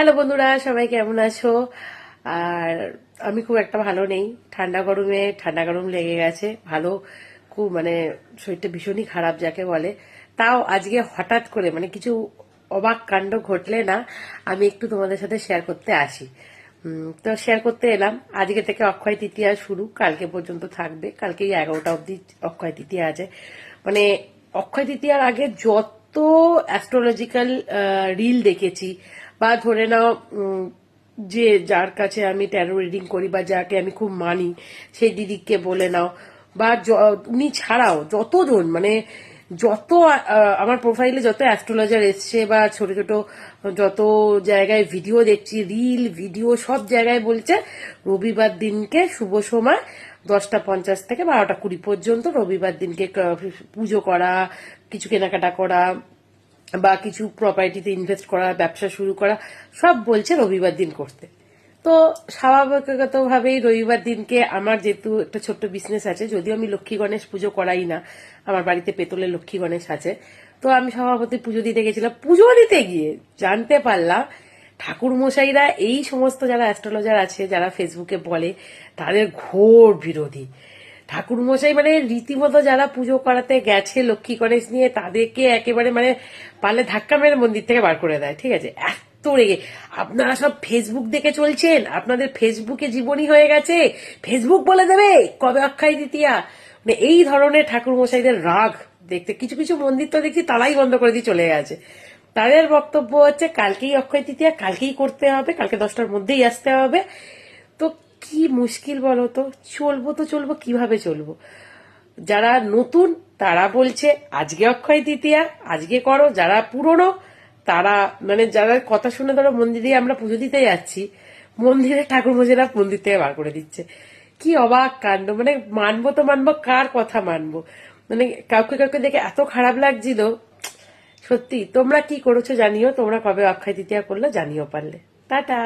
Hello বন্ধুরা, সবাই কেমন আছো? আর আমি খুব একটা ভালো নেই। ঠান্ডা গরম লেগে গেছে। ভালো খুব মানে শরীরটা ভীষণই খারাপ যাকে বলে। তাও আজকে হঠাৎ করে মানে কিছু অবাক কাণ্ড ঘটলে না আমি একটু তোমাদের সাথে শেয়ার করতে আসি। তো শেয়ার করতে এলাম। আজকে থেকে অক্ষয় তৃতীয়া শুরু, কালকে পর্যন্ত থাকবে। কালকেই 11টা অবধি অক্ষয় তৃতীয়া আছে। মানে অক্ষয় তৃতীয়ার আগে যত অ্যাস্ট্রোলজিক্যাল রিল দেখেছি বা ধরে নাও যে যার কাছে আমি ট্যারো রিডিং করি বা যাকে আমি খুব মানি সেই দিদিকে বলে নাও বা উনি ছাড়াও যতজন মানে যত আমার প্রোফাইলে যত অ্যাস্ট্রোলজার এসছে বা ছোট ছোট যত জায়গায় ভিডিও দেখছি, রিল ভিডিও সব জায়গায় বলছে রবিবার দিনকে শুভ সময় 10টা 50 থেকে 12টা 20 পর্যন্ত রবিবার দিনকে পুজো করা, কিছু কেনাকাটা করা বা কিছু প্রপার্টিতে ইনভেস্ট করা, ব্যবসা শুরু করা, সব বলছে রবিবার দিন করতে। তো স্বাভাবিকভাবেই রবিবার দিনকে আমার যেহেতু একটা ছোট্ট বিজনেস আছে, যদিও আমি লক্ষ্মী গণেশ পুজো করাই না, আমার বাড়িতে পেতলের লক্ষ্মী গণেশ আছে, তো আমি স্বভাবতই পুজো দিতে গেছিলাম। পুজো দিতে গিয়ে জানতে পারলাম ঠাকুর মশাইরা এই সমস্ত যারা অ্যাস্ট্রোলজার আছে যারা ফেসবুকে বলে তাদের ঘোর বিরোধী। ঠাকুরমশাই মানে রীতিমতো যারা পুজো করাতে গেছে লক্ষ্মী গণেশ নিয়ে তাদেরকে একেবারে মানে পারলে ধাক্কা মেরে মন্দির থেকে বার করে দেয়। ঠিক আছে, এত রেগে। আপনারা সব ফেসবুক দেখে চলছেন, আপনাদের ফেসবুকে জীবনী হয়ে গেছে, ফেসবুক বলে দেবে কবে অক্ষয় তৃতীয়া। মানে এই ধরনের ঠাকুরমশাইদের রাগ দেখতে কিছু কিছু মন্দির তো দেখছি তালাই বন্ধ করে দিয়ে চলে গেছে। তাদের বক্তব্য হচ্ছে কালকেই অক্ষয় তৃতীয়া, কালকেই করতে হবে, কালকে 10টার মধ্যেই আসতে হবে। তো কি মুশকিল বলো তো, চলবো কিভাবে চলবো? যারা নতুন তারা বলছে আজকে অক্ষয় তৃতীয়া, আজকে করো। যারা পুরনো তারা মানে যারা কথা শুনে ধরো মন্দিরে আমরা পুজো দিতে যাচ্ছি, মন্দিরে ঠাকুর মশাইরা মন্দির থেকে বার করে দিচ্ছে। কি অবাক কাণ্ড! মানে মানবো তো মানবো, কার কথা মানবো? মানে কাউকে কাউকে দেখে এত খারাপ লাগছিল। সত্যি তোমরা কি করেছো জানিও, তোমরা কবে অক্ষয় তৃতীয়া করলে জানিও পারলে। টাটা।